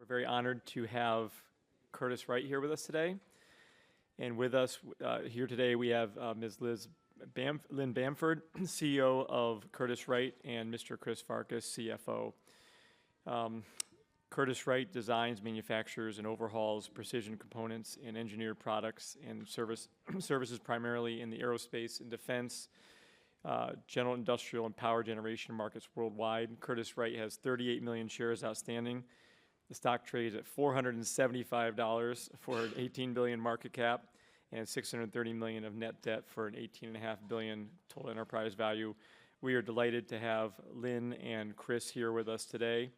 We're very honored to have Curtiss-Wright here with us today. And with us here today, we have Ms. Lynn Bamford, CEO of Curtiss-Wright, and Mr. Chris Farkas, CFO. Curtiss-Wright designs, manufactures, and overhauls precision components and engineered products and services primarily in the aerospace and defense, general industrial, and power generation markets worldwide. Curtiss-Wright has 38 million shares outstanding. The stock trades at $475 for an $18 billion market cap and $630 million of net debt for an $18.5 billion total enterprise value. We are delighted to have Lynn and Chris here with us today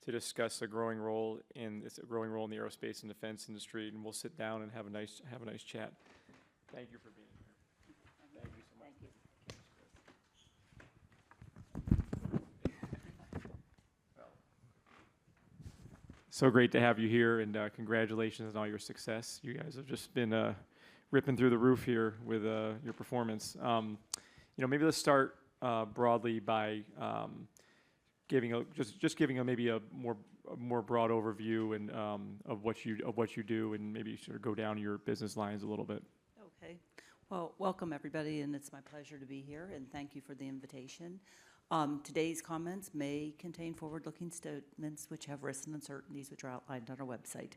to discuss a growing role in the aerospace and defense industry, and we'll sit down and have a nice chat. Thank you for being here. Thank you so much. Thank you. So great to have you here, and congratulations on all your success. You guys have just been ripping through the roof here with your performance. Maybe let's start broadly by giving maybe a more broad overview and of what you do, and maybe sort of go down your business lines a little bit. Okay. Well, welcome everybody, and it's my pleasure to be here, and thank you for the invitation. Today's comments may contain forward-looking statements which have risks and uncertainties which are outlined on our website.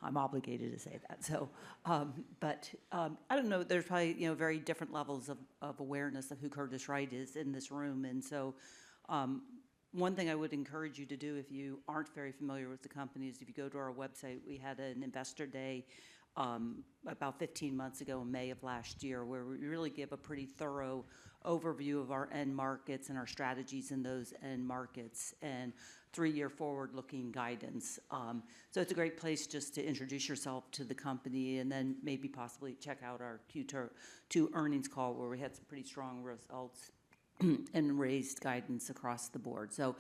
I'm obligated to say that. So, I don't know. There's probably very different levels of awareness of who Curtiss-Wright is in this room, and so one thing I would encourage you to do if you aren't very familiar with the company is if you go to our website. We had an investor day about 15 months ago in May of last year where we really give a pretty thorough overview of our end markets and our strategies in those end markets and 3-year forward-looking guidance. So it's a great place just to introduce yourself to the company and then maybe possibly check out our Q2 earnings call where we had some pretty strong results and raised guidance across the board. So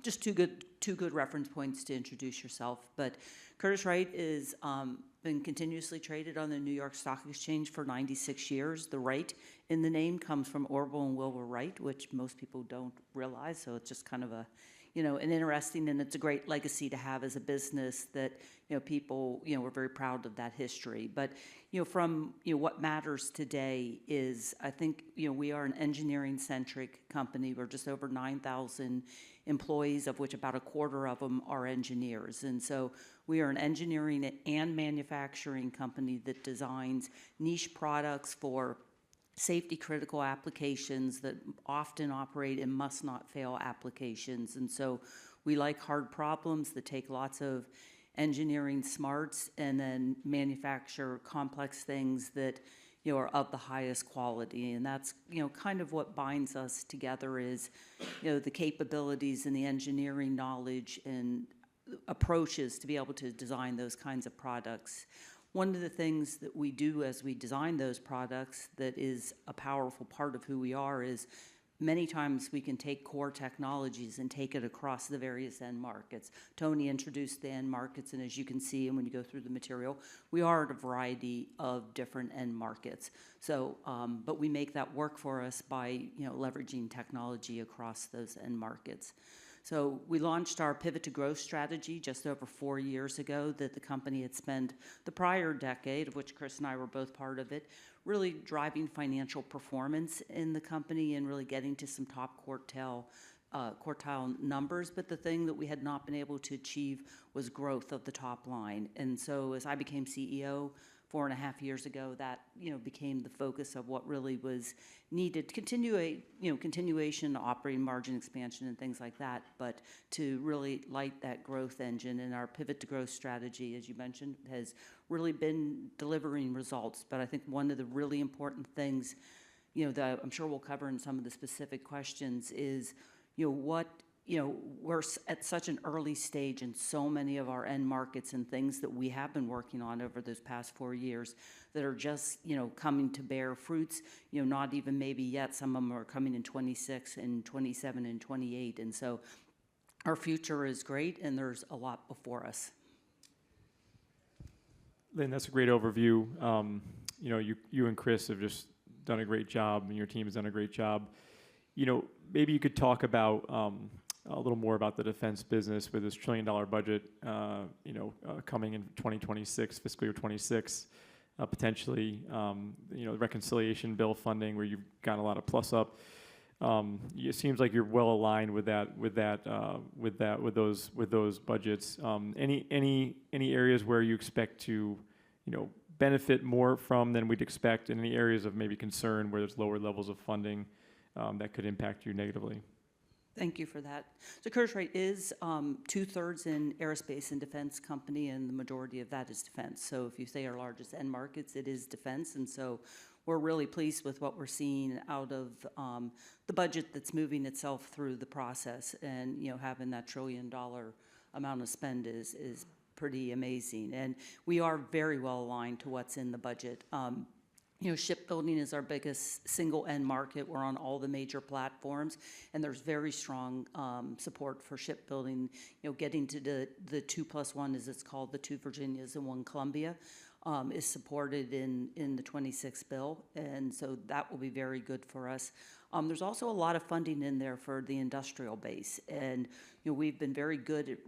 just two good reference points to introduce yourself. But Curtiss-Wright is been continuously traded on the New York Stock Exchange for 96 years. The Wright in the name comes from Orville and Wilbur Wright, which most people don't realize. So it's just kind of a, an interesting, and it's a great legacy to have as a business that, people, we're very proud of that history. But, from, what matters today is, I think, we are an engineering-centric company. We're just over 9,000 employees, of which about a quarter of them are engineers. And so we are an engineering and manufacturing company that designs niche products for safety-critical applications that often operate in must-not-fail applications. And so we like hard problems that take lots of engineering smarts and then manufacture complex things that are of the highest quality. And that's kind of what binds us together is the capabilities and the engineering knowledge and approaches to be able to design those kinds of products. One of the things that we do as we design those products that is a powerful part of who we are is many times we can take core technologies and take it across the various end markets. Tony introduced the end markets, and as you can see, and when you go through the material, we are at a variety of different end markets. So, but we make that work for us by leveraging technology across those end markets. So we launched our Pivot to Growth strategy just over 4 years ago that the company had spent the prior decade, of which Chris and I were both part of it, really driving financial performance in the company and really getting to some top quartile numbers. But the thing that we had not been able to achieve was growth of the top line. And so as I became CEO 4.5 years ago, that became the focus of what really was needed. Continuation, operating margin expansion, and things like that. But to really light that growth engine, and our Pivot to Growth strategy, as you mentioned, has really been delivering results. But I think one of the really important things, that I'm sure we'll cover in some of the specific questions, is we're at such an early stage in so many of our end markets and things that we have been working on over those past 4 years that are just, coming to bear fruits, not even maybe yet. Some of them are coming in 26 and 27 and 28. And so our future is great, and there's a lot before us. Lynn, that's a great overview. You and Chris have just done a great job, and your team has done a great job. Maybe you could talk about a little more about the defense business with this $1 trillion budget, coming in 2026, fiscal year 26, potentially, the reconciliation bill funding where you've got a lot of plus up. It seems like you're well aligned with those budgets. Any areas where you expect to, benefit more from than we'd expect, and any areas of maybe concern where there's lower levels of funding that could impact you negatively? Thank you for that. So Curtiss-Wright is 2/3 in aerospace and defense company, and the majority of that is defense. So if you say our largest end markets, it is defense, and so we're really pleased with what we're seeing out of the budget that's moving itself through the process, and having that $1 trillion amount of spend is pretty amazing, and we are very well aligned to what's in the budget. Shipbuilding is our biggest single end market. We're on all the major platforms, and there's very strong support for shipbuilding. Getting to the 2+1, as it's called, the 2 Virginias and 1 Columbia, is supported in the 26 bill, and so that will be very good for us. There's also a lot of funding in there for the industrial base, and we've been very good at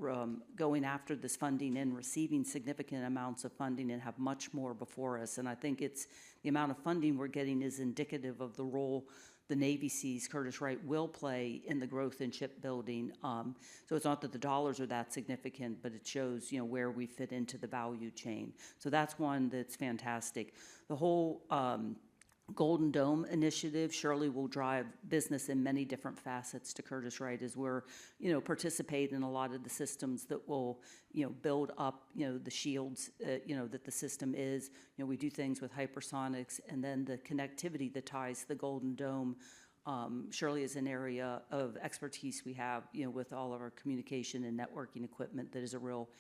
going after this funding and receiving significant amounts of funding and have much more before us. And I think it's the amount of funding we're getting is indicative of the role the Navy sees Curtiss-Wright will play in the growth in shipbuilding. So it's not that the dollars are that significant, but it shows where we fit into the value chain. So that's one that's fantastic. The whole Golden Dome initiative surely will drive business in many different facets to Curtiss-Wright, as we're, participate in a lot of the systems that will, build up, the shields, that the system is. We do things with hypersonics, and then the connectivity that ties the Golden Dome surely is an area of expertise we have, with all of our communication and networking equipment that is a real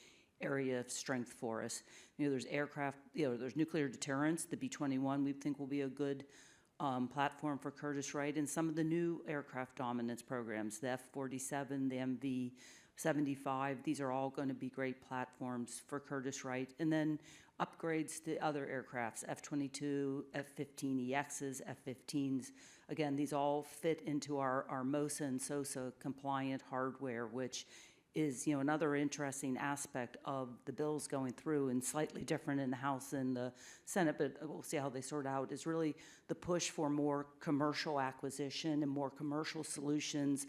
area of strength for us. There's aircraft, there's nuclear deterrence. The B-21 we think will be a good platform for Curtiss-Wright, and some of the new aircraft dominance programs, the F-47, the MV-75, these are all going to be great platforms for Curtiss-Wright. And then upgrades to other aircrafts, F-22, F-15EXs, F-15s. Again, these all fit into our MOSA and SOSA compliant hardware, which is another interesting aspect of the bills going through, and slightly different in the House and the Senate, but we'll see how they sort out, is really the push for more commercial acquisition and more commercial solutions,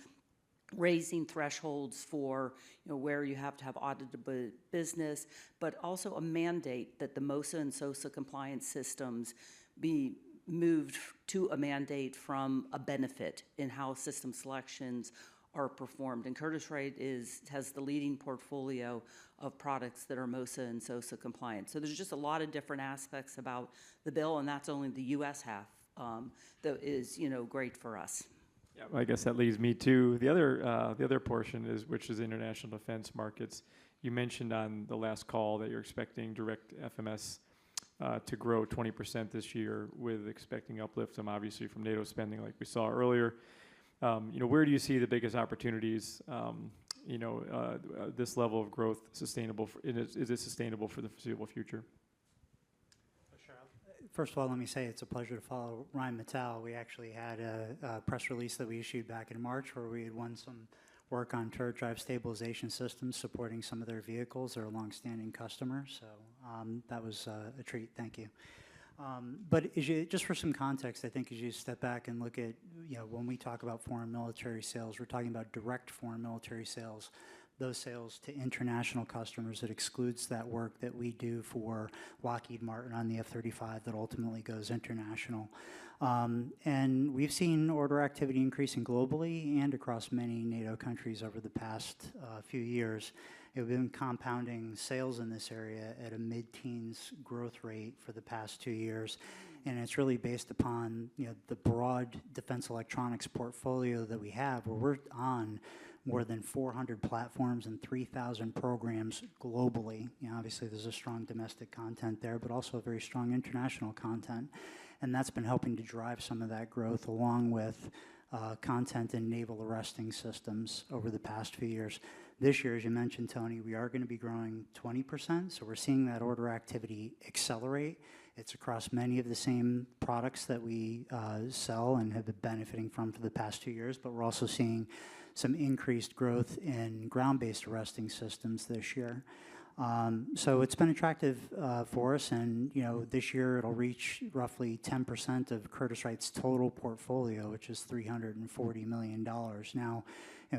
raising thresholds for where you have to have auditable business, but also a mandate that the MOSA and SOSA compliance systems be moved to a mandate from a benefit in how system selections are performed. And Curtiss-Wright has the leading portfolio of products that are MOSA and SOSA compliant. So there's just a lot of different aspects about the bill, and that's only the U.S. half that is great for us. Yeah, well, I guess that leads me to the other portion, which is international defense markets. You mentioned on the last call that you're expecting direct FMS to grow 20% this year, with expecting uplift obviously from NATO spending like we saw earlier. Where do you see the biggest opportunities? This level of growth sustainable? Is it sustainable for the foreseeable future? Sure. First of all, let me say it's a pleasure to follow Ryan Mattel. We actually had a press release that we issued back in March where we had won some work on turret drive stabilization systems supporting some of their vehicles. They're a longstanding customer, so that was a treat. Thank you. But just for some context, I think as you step back and look at, when we talk about foreign military sales, we're talking about direct foreign military sales, those sales to international customers. It excludes that work that we do for Lockheed Martin on the F-35 that ultimately goes international. And we've seen order activity increasing globally and across many NATO countries over the past few years. We've been compounding sales in this area at a mid-teens growth rate for the past 2 years, and it's really based upon the broad defense electronics portfolio that we have, where we're on more than 400 platforms and 3,000 programs globally. Obviously there's a strong domestic content there, but also a very strong international content, and that's been helping to drive some of that growth, along with content in naval arresting systems over the past few years. This year, as you mentioned, Tony, we are going to be growing 20%, so we're seeing that order activity accelerate, It's across many of the same products that we sell and have been benefiting from for the past 2 years, but we're also seeing some increased growth in ground-based arresting systems this year. So it's been attractive for us, and this year it'll reach roughly 10% of Curtiss-Wright's total portfolio, which is $340 million. Now,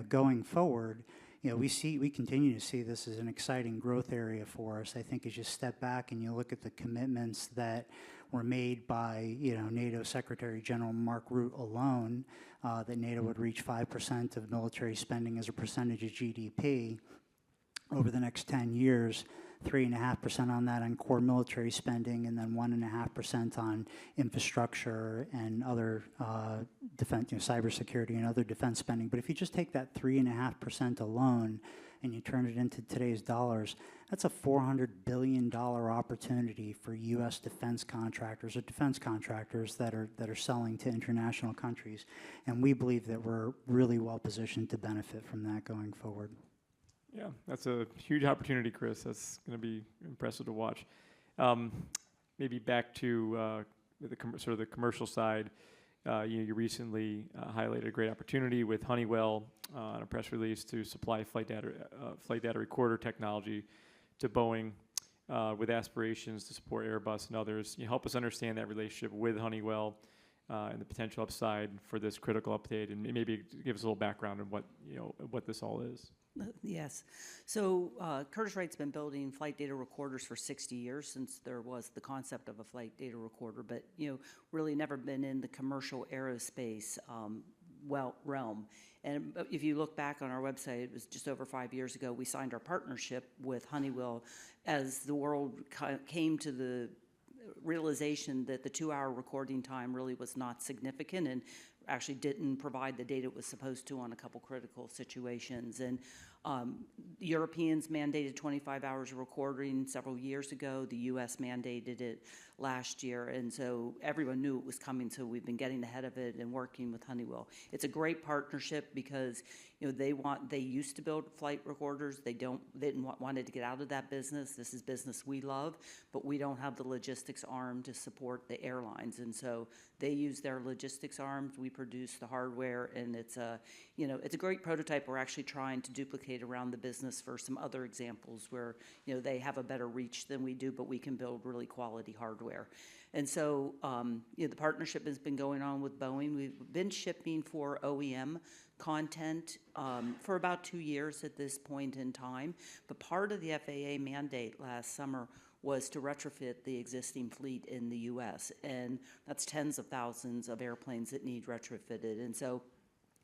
going forward, we continue to see this as an exciting growth area for us. I think as you step back and you look at the commitments that were made by NATO Secretary General Mark Rutte alone, that NATO would reach 5% of military spending as a percentage of GDP over the next 10 years, 3.5% on that on core military spending, and then 1.5% on infrastructure and other defense, cybersecurity and other defense spending. But if you just take that 3.5% alone and you turn it into today's dollars, that's a $400 billion opportunity for U.S. defense contractors or defense contractors that are selling to international countries. And we believe that we're really well positioned to benefit from that going forward. Yeah, that's a huge opportunity, Chris. That's going to be impressive to watch. Maybe back to sort of the commercial side. You recently highlighted a great opportunity with Honeywell on a press release to supply flight data recorder technology to Boeing with aspirations to support Airbus and others. Can you help us understand that relationship with Honeywell and the potential upside for this critical update, and maybe give us a little background on what this all is? Yes. So Curtiss-Wright's been building flight data recorders for 60 years since there was the concept of a flight data recorder, but really never been in the commercial aerospace realm. And if you look back on our website, it was just over 5 years ago, we signed our partnership with Honeywell as the world came to the realization that the 2-hour recording time really was not significant and actually didn't provide the data it was supposed to on a couple critical situations. And the Europeans mandated 25 hours of recording several years ago. The U.S. mandated it last year, and so everyone knew it was coming, so we've been getting ahead of it and working with Honeywell. It's a great partnership because they used to build flight recorders. They wanted to get out of that business. This is business we love, but we don't have the logistics arm to support the airlines, and so they use their logistics arms. We produce the hardware, and it's a great prototype. We're actually trying to duplicate around the business for some other examples where they have a better reach than we do, but we can build really quality hardware. And so the partnership has been going on with Boeing. We've been shipping for OEM content for about 2 years at this point in time, but part of the FAA mandate last summer was to retrofit the existing fleet in the U.S., and that's tens of thousands of airplanes that need retrofitted. And so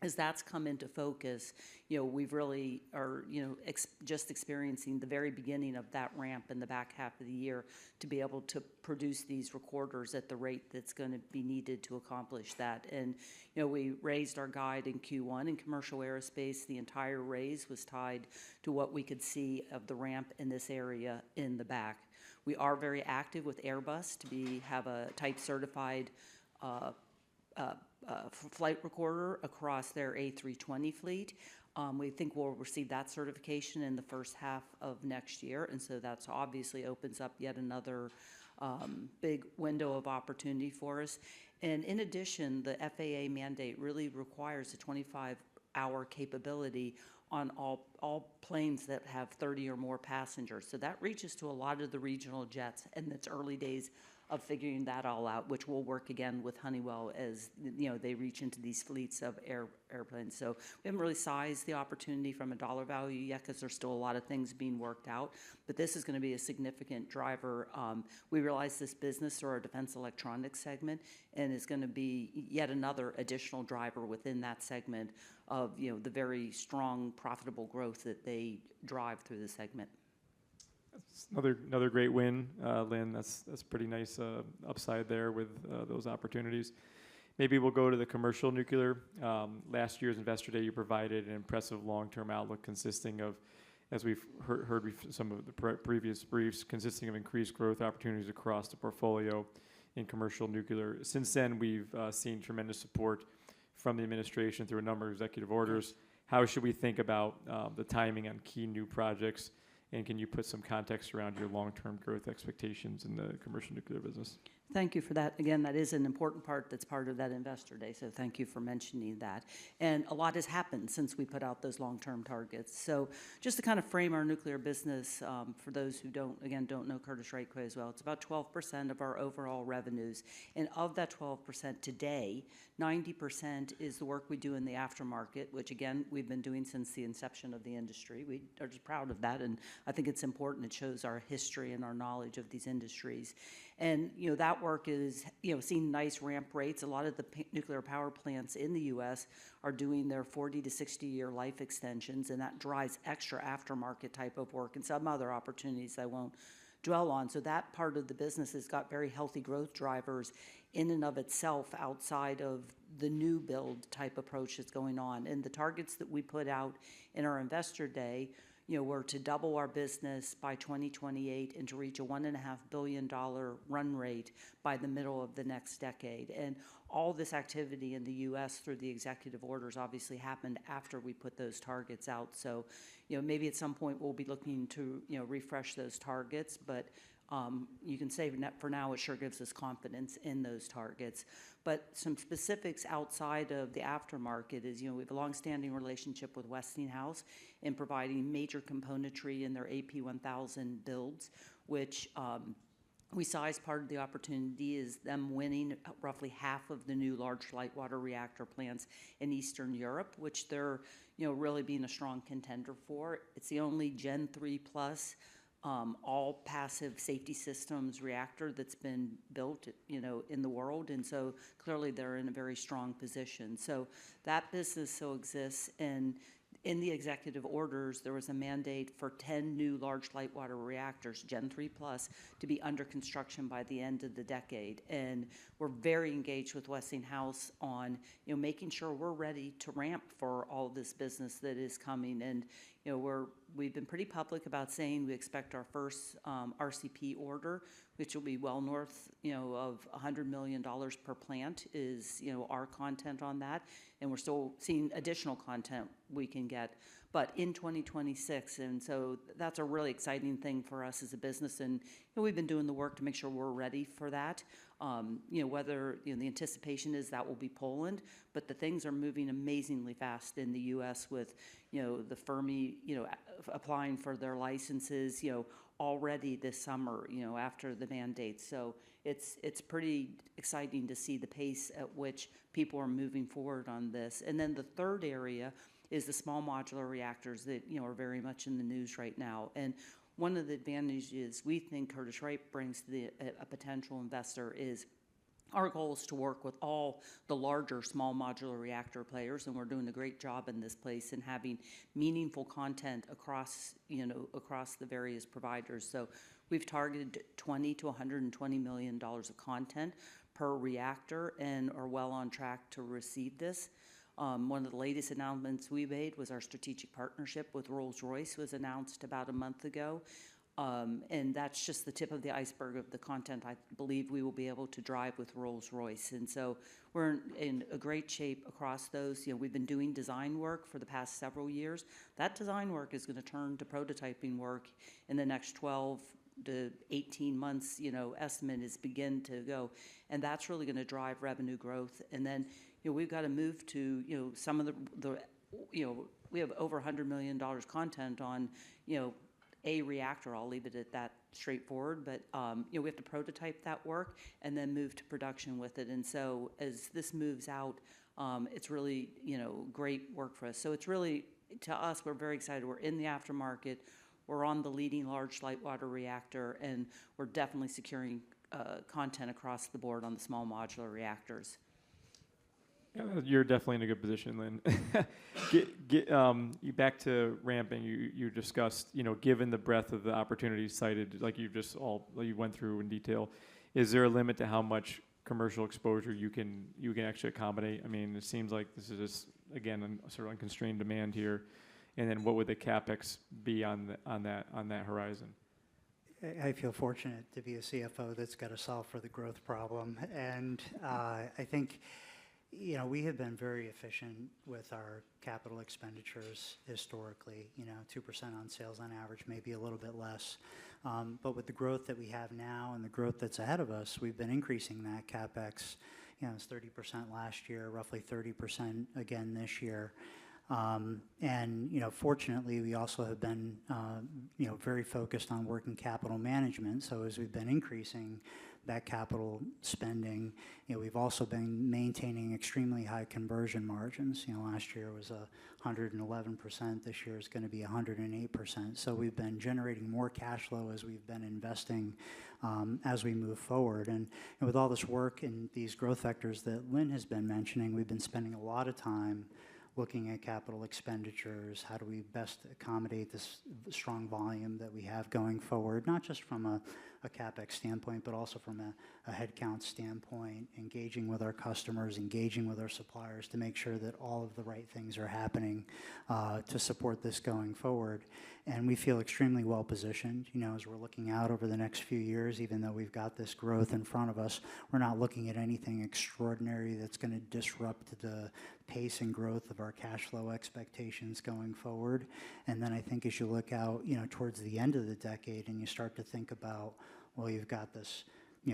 as that's come into focus, we've really are, just experiencing the very beginning of that ramp in the back half of the year to be able to produce these recorders at the rate that's going to be needed to accomplish that. And, we raised our guide in Q1 in commercial aerospace. The entire raise was tied to what we could see of the ramp in this area in the back. We are very active with Airbus to have a type certified flight recorder across their A320 fleet. We think we'll receive that certification in the first half of next year, and so that's obviously opens up yet another big window of opportunity for us. And in addition, the FAA mandate really requires a 25-hour capability on all planes that have 30 or more passengers. So that reaches to a lot of the regional jets, and it's early days of figuring that all out, which will work again with Honeywell as they reach into these fleets of airplanes. So we haven't really sized the opportunity from a dollar value yet because there's still a lot of things being worked out, but this is going to be a significant driver. We realize this business through our defense electronics segment, and is going to be yet another additional driver within that segment of the very strong, profitable growth that they drive through the segment. That's another great win, Lynn. That's pretty nice upside there with those opportunities. Maybe we'll go to the commercial nuclear. Last year's Investor Day, you provided an impressive long-term outlook consisting of, as we've heard some of the previous briefs, consisting of increased growth opportunities across the portfolio in commercial nuclear. Since then, we've seen tremendous support from the administration through a number of executive orders. How should we think about the timing on key new projects And can you put some context around your long-term growth expectations in the commercial nuclear business? Thank you for that. Again, that is an important part that's part of that Investor Day, so thank you for mentioning that. And a lot has happened since we put out those long-term targets. So just to kind of frame our nuclear business, for those who don't know Curtiss-Wright quite as well, it's about 12% of our overall revenues. And of that 12% today, 90% is the work we do in the aftermarket, which again, we've been doing since the inception of the industry. We are just proud of that, and I think it's important. It shows our history and our knowledge of these industries. And, that work is, seeing nice ramp rates. A lot of the nuclear power plants in the U.S. are doing their 40 to 60-year life extensions, and that drives extra aftermarket type of work and some other opportunities I won't dwell on. So that part of the business has got very healthy growth drivers in and of itself outside of the new build type approach that's going on. And the targets that we put out in our Investor Day, were to double our business by 2028 and to reach a $1.5 billion run rate by the middle of the next decade. And all this activity in the U.S. through the executive orders obviously happened after we put those targets out. So, maybe at some point we'll be looking to, refresh those targets, but you can say for now it sure gives us confidence in those targets. But some specifics outside of the aftermarket is, we have a longstanding relationship with Westinghouse in providing major componentry in their AP1000 builds, which we size part of the opportunity is them winning roughly half of the new large light water reactor plants in Eastern Europe, which they're, really being a strong contender for. It's the only Gen 3 plus all passive safety systems reactor that's been built, in the world. And so clearly they're in a very strong position. So that business still exists. And in the executive orders, there was a mandate for 10 new large light water reactors, Gen 3 plus, to be under construction by the end of the decade. And we're very engaged with Westinghouse on, making sure we're ready to ramp for all of this business that is coming. And, we've been pretty public about saying we expect our first RCP order, which will be well north, of $100 million per plant is, our content on that. And we're still seeing additional content we can get, but in 2026. And so that's a really exciting thing for us as a business. And we've been doing the work to make sure we're ready for that. Whether the anticipation is that will be Poland, but the things are moving amazingly fast in the U.S. with the Fermi applying for their licenses already this summer after the mandate. So it's pretty exciting to see the pace at which people are moving forward on this. And then the third area is the small modular reactors that are very much in the news right now. And one of the advantages we think Curtiss-Wright brings to a potential investor is our goal is to work with all the larger small modular reactor players, and we're doing a great job in this place and having meaningful content across, across the various providers. So we've targeted $20 to $120 million of content per reactor and are well on track to receive this. One of the latest announcements we made was our strategic partnership with Rolls-Royce was announced about a month ago. And that's just the tip of the iceberg of the content I believe we will be able to drive with Rolls-Royce. And so we're in a great shape across those. We've been doing design work for the past several years. That design work is going to turn to prototyping work in the next 12 to 18 months, estimate is begin to go. And that's really going to drive revenue growth. And then, we've got to move to, some of the we have over $100 million content on, a reactor. I'll leave it at that straightforward, but we have to prototype that work and then move to production with it. And so as this moves out, it's really, great work for us. So it's really, to us, we're very excited. We're in the aftermarket. We're on the leading large light water reactor, and we're definitely securing content across the board on the small modular reactors. Yeah, you're definitely in a good position, Lynn. You back to ramping. You discussed, given the breadth of the opportunities cited, like you went through in detail. Is there a limit to how much commercial exposure you can actually accommodate? I mean, it seems like this is just again sort of unconstrained demand here. And then what would the capex be on that horizon? I feel fortunate to be a CFO that's got to solve for the growth problem, and I think. We have been very efficient with our capital expenditures historically, 2% on sales on average, maybe a little bit less. But with the growth that we have now and the growth that's ahead of us, we've been increasing that CapEx. It's 30% last year, roughly 30% again this year. Fortunately, we also have been, very focused on working capital management. So as we've been increasing that capital spending, we've also been maintaining extremely high conversion margins. Last year was 111%. This year is going to be 108%. So we've been generating more cash flow as we've been investing as we move forward. And with all this work and these growth vectors that Lynn has been mentioning, we've been spending a lot of time looking at capital expenditures. How do we best accommodate this strong volume that we have going forward, not just from a CapEx standpoint, but also from a headcount standpoint, engaging with our customers, engaging with our suppliers to make sure that all of the right things are happening to support this going forward. And we feel extremely well positioned, as we're looking out over the next few years. Even though we've got this growth in front of us, we're not looking at anything extraordinary that's going to disrupt the pace and growth of our cash flow expectations going forward. And then I think as you look out, towards the end of the decade and you start to think about, well, you've got this,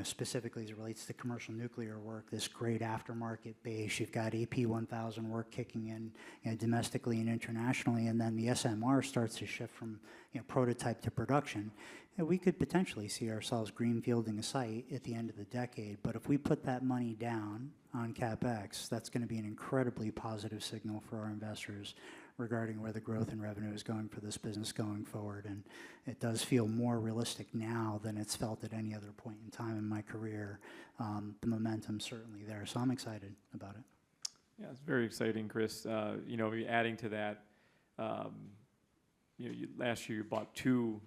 specifically as it relates to commercial nuclear work, this great aftermarket base. You've got AP1000 work kicking in, domestically and internationally, and then the SMR starts to shift from, prototype to production. We could potentially see ourselves greenfielding a site at the end of the decade, but if we put that money down on CapEx, that's going to be an incredibly positive signal for our investors regarding where the growth in revenue is going for this business going forward. And it does feel more realistic now than it's felt at any other point in time in my career. The momentum's certainly there, so I'm excited about it. Yeah, it's very exciting, Chris. Adding to that, last year you bought two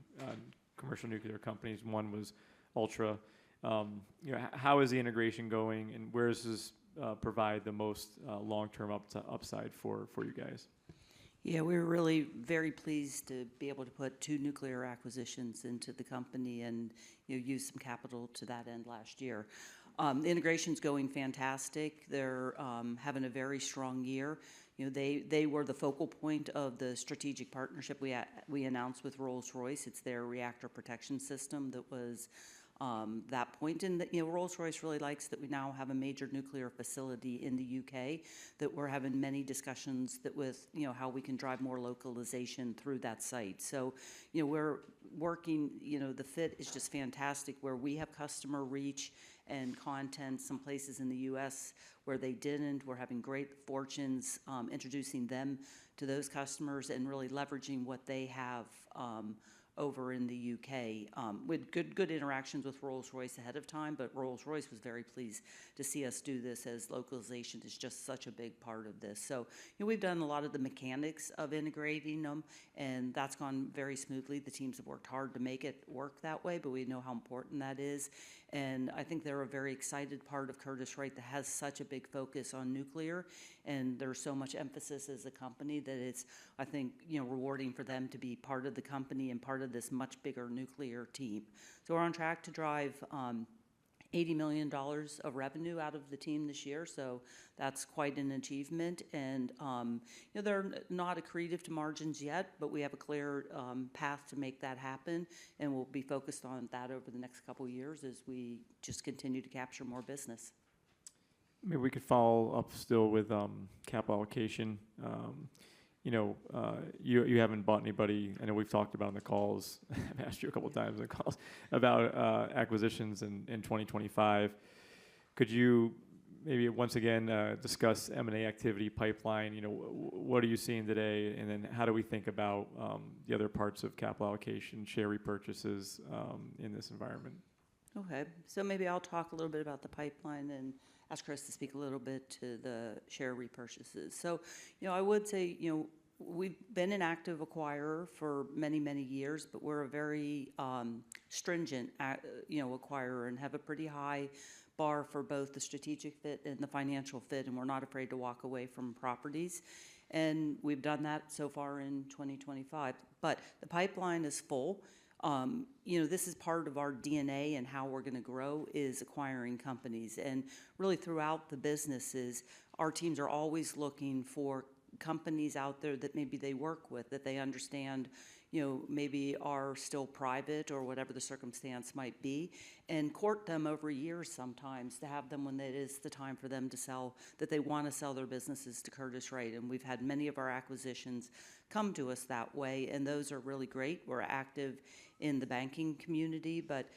commercial nuclear companies. One was Ultra. How is the integration going, and where does this provide the most long-term upside for you guys? Yeah, we were really very pleased to be able to put two nuclear acquisitions into the company and use some capital to that end last year. The integration's going fantastic. They're having a very strong year. They were the focal point of the strategic partnership we announced with Rolls-Royce. It's their reactor protection system that was that point. And Rolls-Royce really likes that we now have a major nuclear facility in the UK, that we're having many discussions with how we can drive more localization through that site. So we're working, the fit is just fantastic, where we have customer reach and content some places in the US where they didn't. We're having great fortunes introducing them to those customers and really leveraging what they have over in the UK, with good interactions with Rolls-Royce ahead of time, but Rolls-Royce was very pleased to see us do this, as localization is just such a big part of this. So we've done a lot of the mechanics of integrating them, and that's gone very smoothly. The teams have worked hard to make it work that way, but we know how important that is. And I think they're a very excited part of Curtiss-Wright that has such a big focus on nuclear, and there's so much emphasis as a company that it's, I think, rewarding for them to be part of the company and part of this much bigger nuclear team. So we're on track to drive $80 million of revenue out of the team this year, so that's quite an achievement. And they're not accretive to margins yet, but we have a clear path to make that happen, and we'll be focused on that over the next couple of years as we just continue to capture more business. Maybe we could follow up still with capital allocation. You haven't bought anybody. I know we've talked about in the calls. I've asked you a couple of times in the calls about acquisitions in 2025. Could you maybe once again discuss M&A activity pipeline? What are you seeing today, and then how do we think about the other parts of capital allocation, share repurchases in this environment? Okay, so maybe I'll talk a little bit about the pipeline and ask Chris to speak a little bit to the share repurchases. So, I would say, we've been an active acquirer for many, many years, but we're a very stringent, acquirer, and have a pretty high bar for both the strategic fit and the financial fit, and we're not afraid to walk away from properties. And we've done that so far in 2025. But the pipeline is full. This is part of our DNA and how we're going to grow is acquiring companies. And really throughout the businesses, our teams are always looking for companies out there that maybe they work with, that they understand, maybe are still private or whatever the circumstance might be, and court them over years sometimes to have them when it is the time for them to sell, that they want to sell their businesses to Curtiss-Wright. And we've had many of our acquisitions come to us that way, and those are really great. We're active in the banking community, but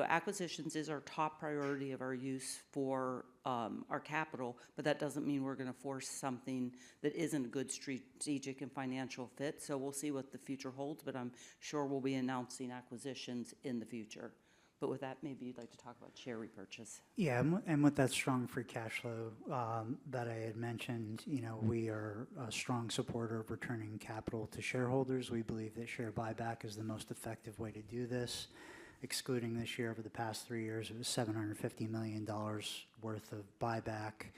acquisitions is our top priority of our use for our capital, but that doesn't mean we're going to force something that isn't a good strategic and financial fit. So we'll see what the future holds, but I'm sure we'll be announcing acquisitions in the future. But with that, maybe you'd like to talk about share repurchase. Yeah, and with that strong free cash flow that I had mentioned, we are a strong supporter of returning capital to shareholders. We believe that share buyback is the most effective way to do this. Excluding this year, over the past 3 years, it was $750 million worth of buyback.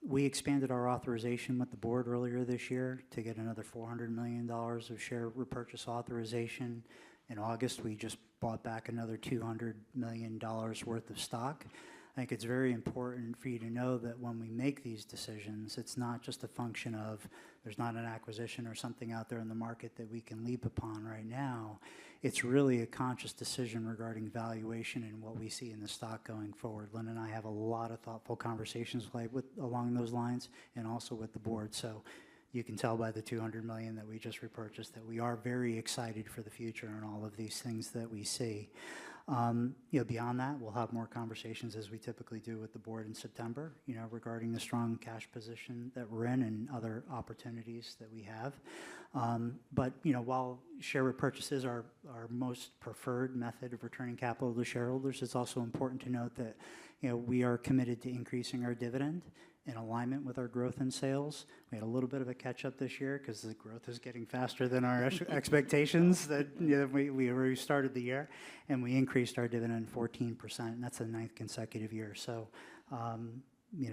We expanded our authorization with the board earlier this year to get another $400 million of share repurchase authorization. In August, we just bought back another $200 million worth of stock. I think it's very important for you to know that when we make these decisions, it's not just a function of there's not an acquisition or something out there in the market that we can leap upon right now. It's really a conscious decision regarding valuation and what we see in the stock going forward. Lynn and I have a lot of thoughtful conversations along those lines and also with the board. So you can tell by the $200 million that we just repurchased that we are very excited for the future and all of these things that we see. Beyond that, we'll have more conversations as we typically do with the board in September, regarding the strong cash position that we're in and other opportunities that we have. But while share repurchases are our most preferred method of returning capital to shareholders, it's also important to note that, we are committed to increasing our dividend in alignment with our growth in sales. We had a little bit of a catch-up this year because the growth is getting faster than our expectations that we already started the year, and we increased our dividend 14%, and that's the 9th consecutive year. So, we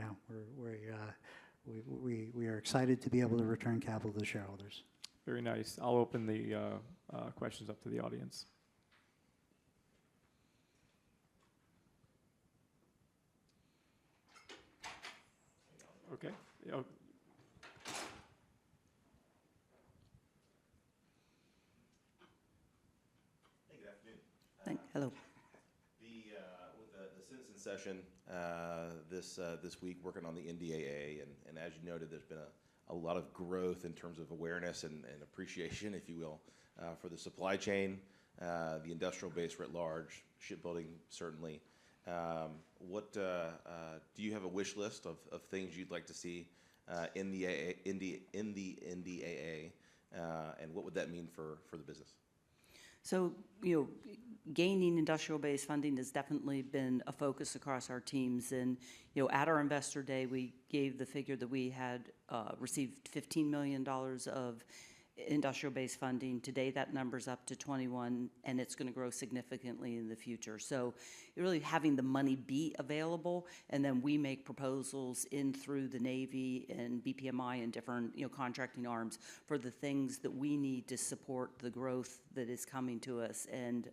are excited to be able to return capital to shareholders. Very nice. I'll open the questions up to the audience. Okay. Hey, good afternoon. Hello. With the citizen session this week, working on the NDAA, and as you noted, there's been a lot of growth in terms of awareness and appreciation, if you will, for the supply chain, the industrial base writ large, shipbuilding certainly. What do you have a wish list of things you'd like to see in the NDAA, and what would that mean for the business? So, gaining industrial base funding has definitely been a focus across our teams. And, at our investor day, we gave the figure that we had received $15 million of industrial base funding. Today, that number's up to 21, and it's going to grow significantly in the future. So really having the money be available, and then we make proposals in through the Navy and BPMI and different, contracting arms for the things that we need to support the growth that is coming to us. And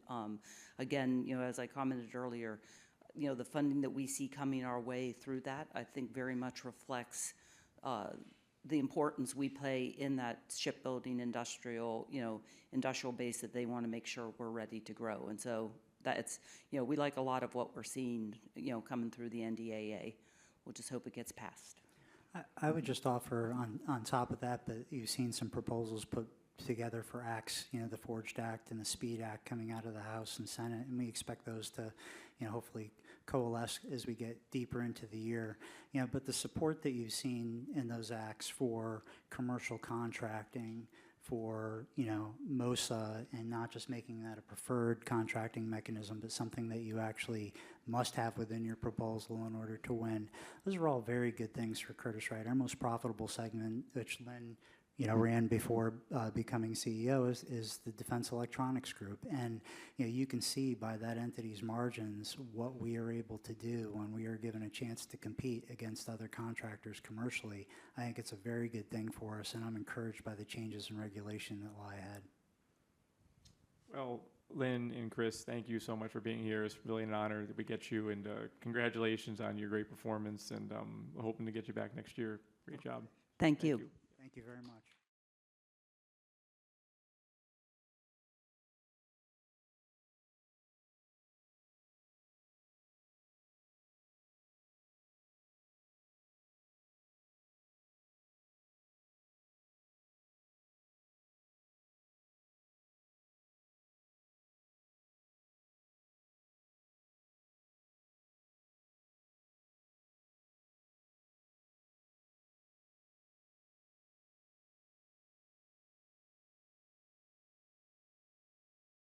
again, as I commented earlier, the funding that we see coming our way through that, I think very much reflects the importance we play in that shipbuilding industrial base that they want to make sure we're ready to grow. And so that's, we like a lot of what we're seeing, coming through the NDAA. We'll just hope it gets passed. I would just offer on top of that, but you've seen some proposals put together for acts, the Forged Act and the Speed Act coming out of the House and Senate, and we expect those to, hopefully coalesce as we get deeper into the year. But the support that you've seen in those acts for commercial contracting, for, MOSA, and not just making that a preferred contracting mechanism, but something that you actually must have within your proposal in order to win. Those are all very good things for Curtiss-Wright. Our most profitable segment, which Lynn ran before becoming CEO, is the Defense Electronics Group. And you can see by that entity's margins what we are able to do when we are given a chance to compete against other contractors commercially. I think it's a very good thing for us, and I'm encouraged by the changes in regulation that lie ahead. Well, Lynn and Chris, thank you so much for being here. It's really an honor that we get you, and congratulations on your great performance, and hoping to get you back next year. Great job. Thank you. Thank you very much.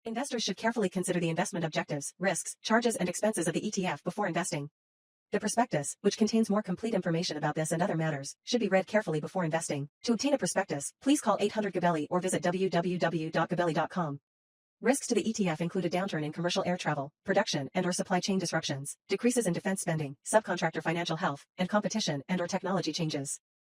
Investors should carefully consider the investment objectives, risks, charges, and expenses of the ETF before investing. The prospectus, which contains more complete information about this and other matters, should be read carefully before investing. To obtain a prospectus, please call 800-GABELLI or visit www.gabelli.com. Risks to the ETF include a downturn in commercial air travel, production and/or supply chain disruptions, decreases in defense spending, subcontractor financial health, and competition and/or technology changes.